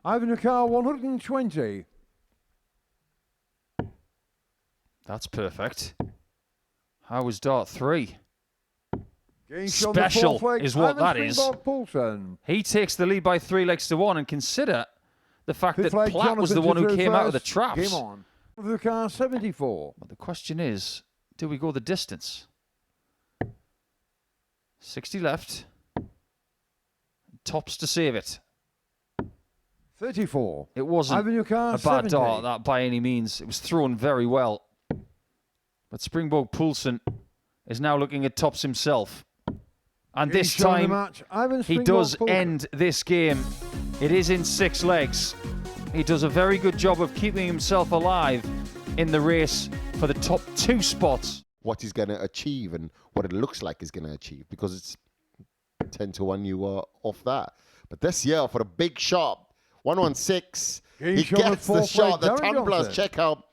Ivan Nakar 120. That's perfect. How was dart 3? Special is what that is. Poulsen. He takes the lead by 3 legs to 1, and consider the fact that Fifth leg, Platt was the one who came out of the traps. Game on. Ivan Nakar 74. But the question is, do we go the distance? 60 left. Tops to save it. 34. It wasn't Ivan Nakar a bad 70. dart, that by any means. It was thrown very well. But Springbok Poulsen is now looking at tops himself. And this time, he does end this game. It is in 6 legs. He does a very good job of keeping himself alive in the race for the top 2 spots. What he's going to achieve and what it looks like he's going to achieve, because it's 10-1 you are off that. But this year, for a big shot, 116, he gets the shot, the Templars check out.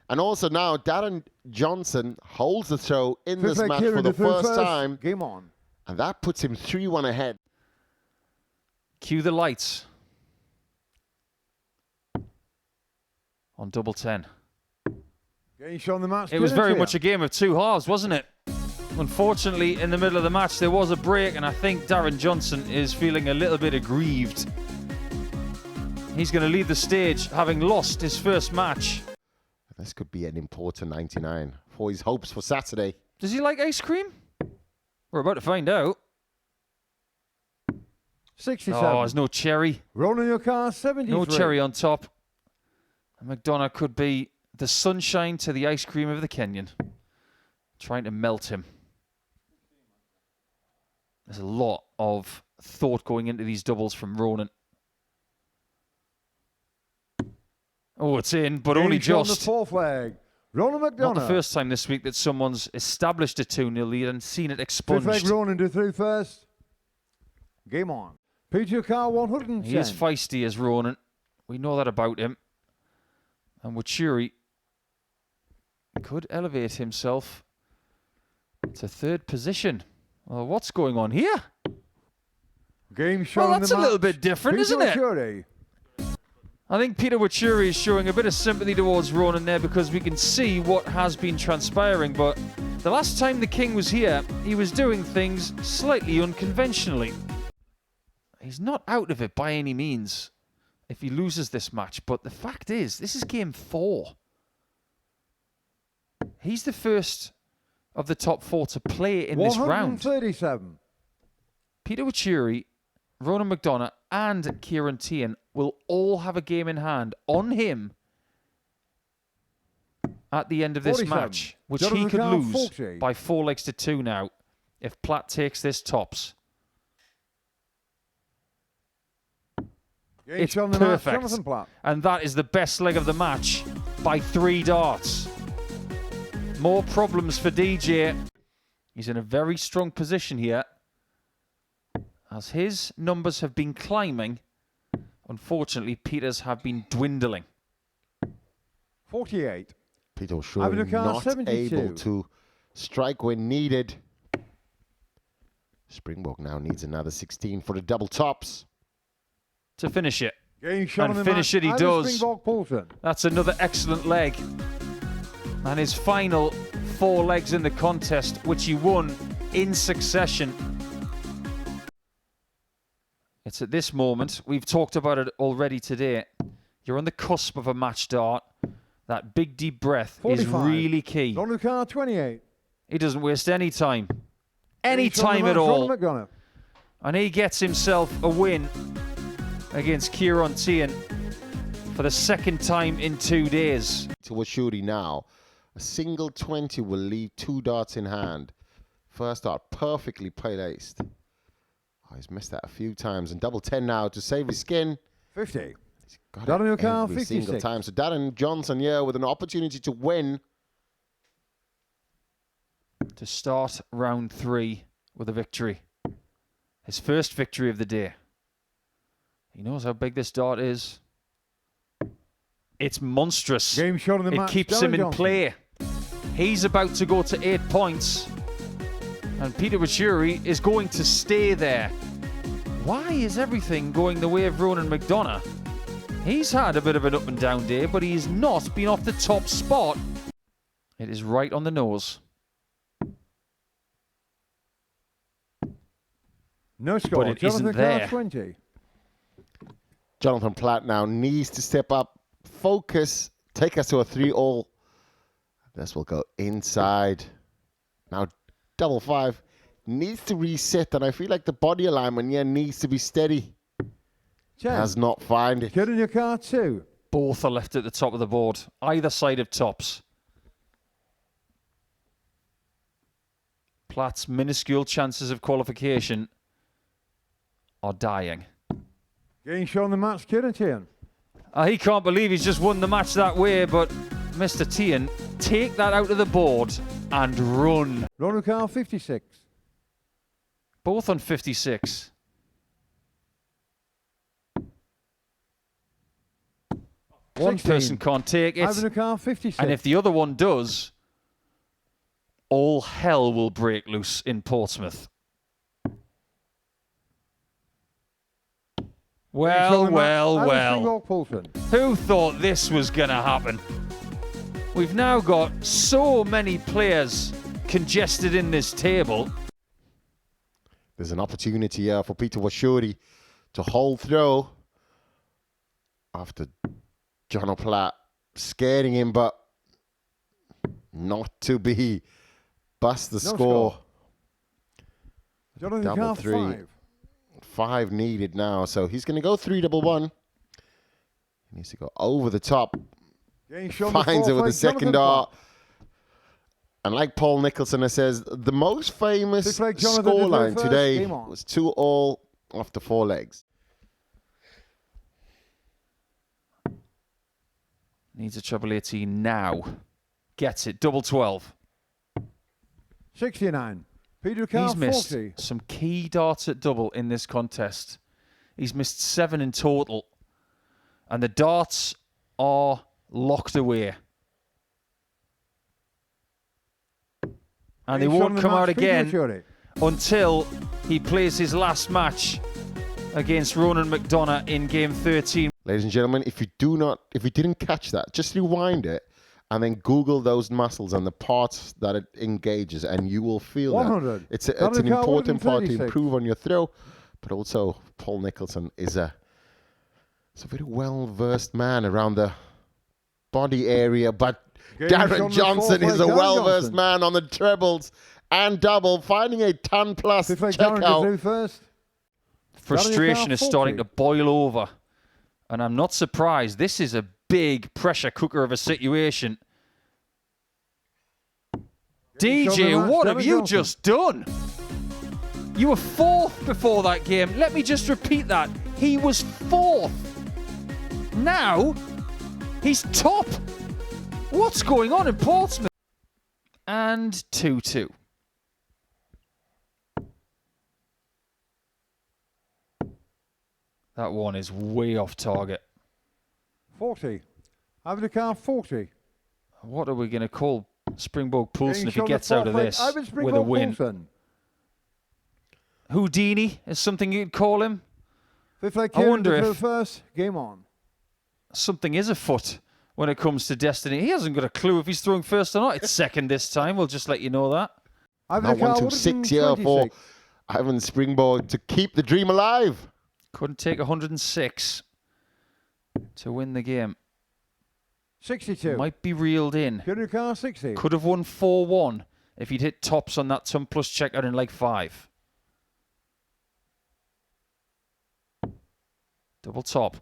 And also now, Darren Johnson holds the throw in this match for the first time. Game on. And that puts him 3-1 ahead. Cue the lights. On double 10. It was very much a game of 2 halves, wasn't it? Unfortunately, in the middle of the match, there was a break, and I think Darren Johnson is feeling a little bit aggrieved. He's going to leave the stage, having lost his first match. This could be an important 99 for his hopes for Saturday. Does he like ice cream? We're about to find out. 67. Oh, there's no cherry. Ronan Nakar 73. No cherry on top. And McDonough could be the sunshine to the ice cream of the Kenyan. Trying to melt him. There's a lot of thought going into these doubles from Ronan. Oh, it's in, but only just. The 4th leg. Ronan McDonough. Not the first time this week that someone's established a 2-0 lead and seen it expunged. 5th leg, Ronan to through first. Game on. Peter Carr 110. He is feisty as Ronan. We know that about him. And Wachuri could elevate himself to 3rd position. Well, what's going on here? Game show. Well, that's a little bit different, isn't it? Wachuri. I think Peter Wachuri is showing a bit of sympathy towards Ronan there, because we can see what has been transpiring. But the last time the King was here, he was doing things slightly unconventionally. He's not out of it by any means if he loses this match. But the fact is, this is game 4. He's the first of the top 4 to play in this round. 137. Peter Wachuri, Ronan McDonough and Kieran Tian will all have a game in hand on him at the end of this 47. match, which Jonathan he could Carr, lose 40. by 4 legs to 2 now if Platt takes this tops. It's perfect. And that is the best leg of the match by 3 darts. More problems for DJ. He's in a very strong position here, as his numbers have been climbing. Unfortunately, Peter's have been dwindling. 48. Peter Shore not 72. able to strike when needed. Springbok now needs another 16 for the double tops. To finish it. And finish it he does. Poulsen. That's another excellent leg. And his final 4 legs in the contest, which he won in succession. It's at this moment, we've talked about it already today, you're on the cusp of a match dart. That big deep breath 45. Is really key. Ronan Nakar 28. He doesn't waste any time. Any time at all. And he gets himself a win against Kieran Tian for the 2nd time in 2 days. To Wachuri now. A single 20 will leave 2 darts in hand. First dart perfectly placed. Oh, he's missed that a few times. And double 10 now to save his skin. 50. He's got Darren it Nakar, every 56. single time. So Darren Johnson here with an opportunity to win. To start round 3 with a victory. His first victory of the day. He knows how big this dart is. It's monstrous. Game shot of the It match. keeps Darren him in Johnson. play. He's about to go to 8 points. And Peter Wachuri is going to stay there. Why is everything going the way of Ronan McDonough? He's had a bit of an up and down day, but he's not been off the top spot. It is right on the nose. No score. But it Jonathan isn't there. Carr, 20. Jonathan Platt now needs to step up, focus, take us to a 3-all. This will go inside. Now, double 5 needs to reset, and I feel like the body alignment, needs to be steady. 10. Has not found it. Get in your car, 2. Both are left at the top of the board, either side of tops. Platt's minuscule chances of qualification are dying. Getting shown the match, Kieran Tian. He can't believe he's just won the match that way, but Mr. Tian, take that out of the board and run. Ronald Carr, 56. Both on 56. One 16. person can't take it, Ivan Carr, 56. and if the other one does, all hell will break loose in Portsmouth. Well. Who thought this was going to happen? We've now got so many players congested in this table. There's an opportunity here for Peter Washuri to hold throw after John Platt scaring him, but not to be. Bust the score. Jonathan Double Carr, 3. 5. 5 needed now, so he's going to go 3-1-1. He needs to go over the top. Finds it with the second dart. And like Paul Nicholson says, the most famous scoreline today was 2-all after 4 legs. Needs a treble 18 now. Gets it. Double 12. 69. Peter Carr, He's missed 40. some key darts at double in this contest. He's missed 7 in total. And the darts are locked away. And they won't come out again until he plays his last match against Ronan McDonough in game 13. Ladies and gentlemen, if you didn't catch that, just rewind it and then Google those muscles and the parts that it engages, and you will feel 100. that. It's an important part to improve on your throw, but also Paul Nicholson is a very well-versed man around the body area, but Darren Johnson is a well-versed man on the trebles and double, finding a ton-plus checkout. Frustration is starting to boil over, and I'm not surprised. This is a big pressure cooker of a situation. DJ, what have you just done? You were 4th before that game. Let me just repeat that. He was 4th. Now, he's top. What's going on in Portsmouth? And 2-2. That one is way off target. 40. Ivan Carr, 40. What are we going to call Springbok Poulsen if he gets out of this with a win? Houdini is something you'd call him. I wonder if first. Game on. Something is afoot when it comes to Destiny. He hasn't got a clue if he's throwing first or not. It's second this time. We'll just let you know that. Now 1-6 here for Ivan Springbok to keep the dream alive. Couldn't take 106 to win the game. 62. Might be reeled in. Peter Carr, 60. Could have won 4-1 if he'd hit tops on that ton plus checkout in leg 5. Double top.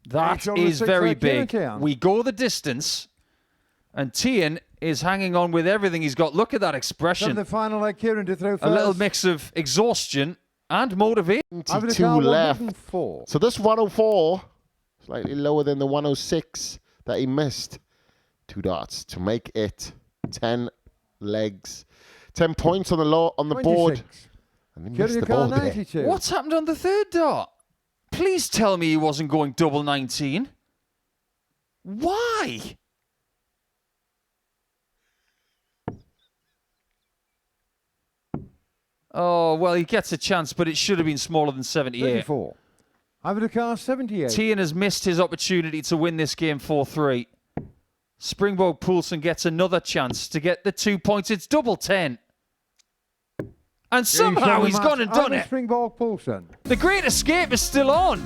That is very big. We go the distance, and Tian is hanging on with everything he's got. Look at that expression. The final leg, Kieran to throw first. A little mix of exhaustion and motivation. 22 left. So this 104, slightly lower than the 106 that he missed. 2 darts to make it 10 legs. 10 points on the board. And he missed the ball there. What's happened on the 3rd dart? Please tell me he wasn't going double 19. Why? Oh, well, he gets a chance, but it should have been smaller than 78. 34. Ivan Akar, 78. Tian has missed his opportunity to win this game 4-3. Springbok Poulsen gets another chance to get the 2 points. It's double 10. And somehow he's gone and done it. Springbok Poulsen. The Great Escape is still on.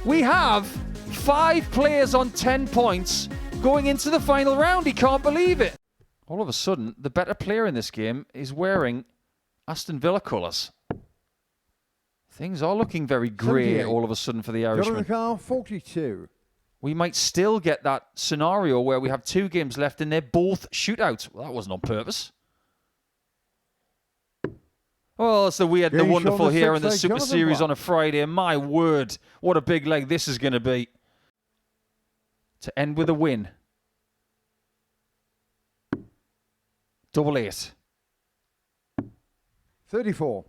We have 5 players on 10 points going into the final round. He can't believe it. All of a sudden, the better player in this game is wearing Aston Villa colours. Things are looking very grey all of a sudden for the Irishman. Akar, 42. We might still get that scenario where we have 2 games left and they're both shootouts. Well, that wasn't on purpose. Well, it's the weird and the wonderful here in the Super Series on a Friday. And my word, what a big leg this is going to be. To end with a win. Double 8. 34.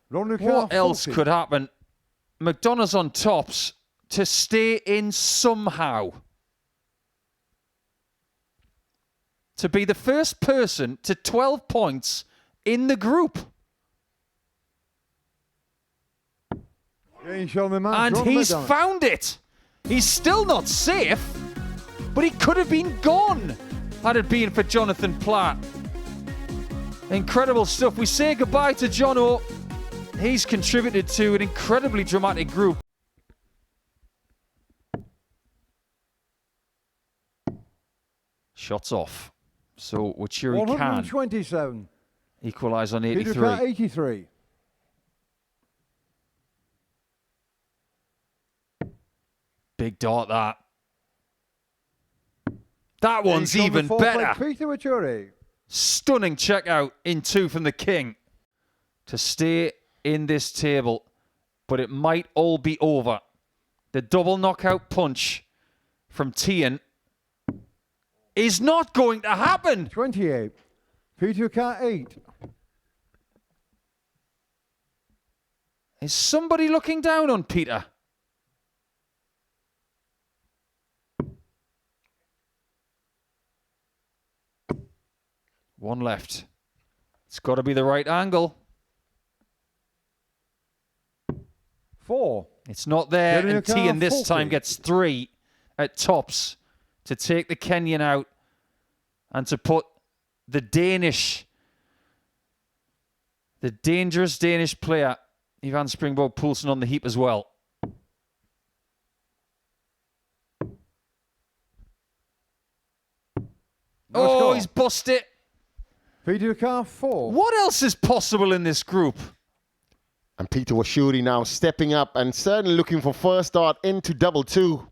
What else could happen? McDonough's on tops to stay in somehow. To be the first person to 12 points in the group. And he's found it. He's still not safe, but he could have been gone had it been for Jonathan Platt. Incredible stuff. We say goodbye to Jono. He's contributed to an incredibly dramatic group. Shots off. So Wachiri can 127. Equalise on 83. 83. Big dart, that. That one's even better. Peter Wachiri. Stunning checkout in 2 from the King to stay in this table, but it might all be over. The double knockout punch from Tian is not going to happen. 28. Peter Akar, 8. Is somebody looking down on Peter? One left. It's got to be the right angle. 4. It's not there, and Tian this time gets 3 at tops to take the Kenyan out and to put the dangerous Danish player, Ivan Springbok Poulsen, on the heap as well. Oh, he's bust it. Peter Akar, 4. What else is possible in this group? And Peter Wachiri now stepping up and certainly looking for first start into double 2.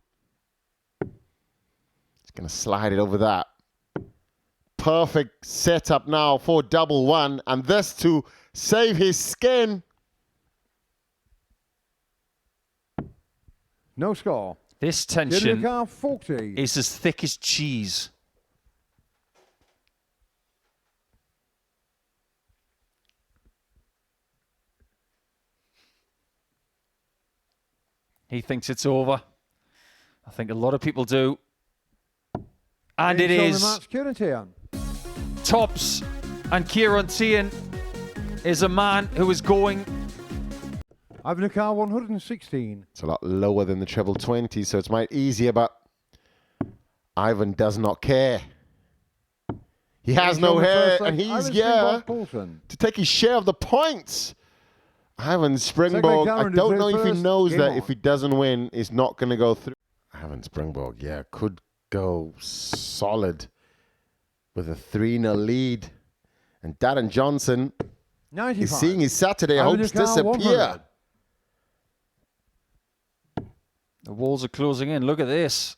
He's going to slide it over that. Perfect setup now for double 1. And this to save his skin. No score. This tension Akar, 40. is as thick as cheese. He thinks it's over. I think a lot of people do. And it is. Tops. And Kieran Tian is a man who is going. Ivan Akar, 116. It's a lot lower than the treble 20, so it's might easier, but Ivan does not care. He has no hair, and he's here to take his share of the points. Ivan Springbok, I don't know if he knows that if he doesn't win, it's not going to go through. Ivan Springbok, yeah, could go solid with a 3-0 lead. And Darren Johnson is seeing his Saturday hopes disappear. The walls are closing in. Look at this.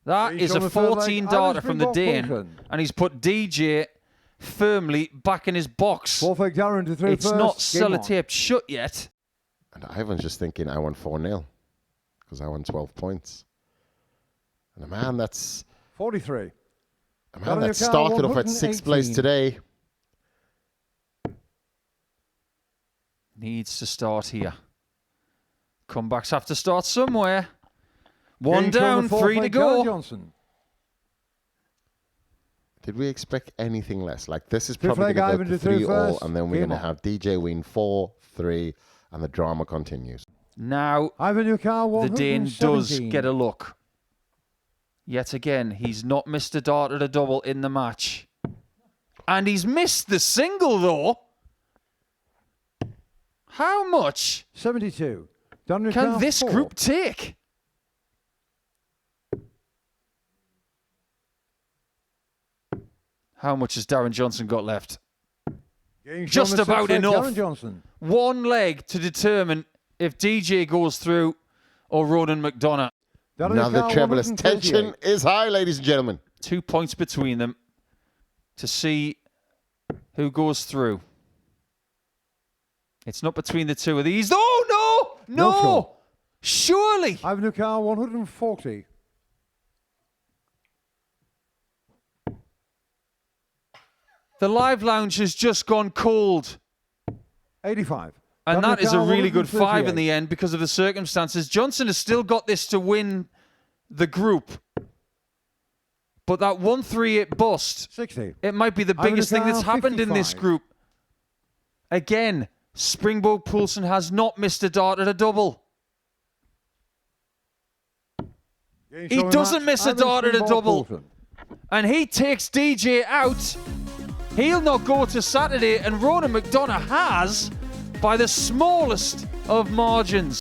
That is a 14-darter from the Dane. And he's put DJ firmly back in his box. It's not sellotaped shut yet. And Ivan's just thinking, I won 4-0 because I won 12 points. And a man that's 43. A man that started off at 6th place today needs to start here. Comebacks have to start somewhere. 1 down, 3 to go. Did we expect anything less? Like, this is Fifth probably leg, going Ivan to go to to 3-all, first. and then we're Game going to on. have DJ win 4-3, and the drama continues. Now, Ivan Newcar, the Dane 117. does get a look. Yet again, he's not missed a dart at a double in the match. And he's missed the single, though. How much 72. Don can Ricard, this 4. group take? How much has Darren Johnson got left? Game Just shown at about 6 leg, enough. Darren Johnson. One leg to determine if DJ goes through or Ronan McDonough. Darren Now the Ricard, trebleless 138. tension is high, ladies and gentlemen. 2 points between them to see who goes through. It's not between the two of these. Oh, no! No No! score. Surely! Ivan Newcar, 140. The live lounge has just gone cold. 85. And Don that is a Ricard, really good 5 in 138. the end because of the circumstances. Johnson has still got this to win the group. But that 138 bust, 60. it might be the Ivan biggest thing that's Newcar, happened in this 55. group. Again, Springbok Poulsen has not missed a dart at a double. Game He shown in doesn't match, miss a Ivan dart at a Springbok double. Poulsen. And he takes DJ out. He'll not go to Saturday, and Ronan McDonough has by the smallest of margins.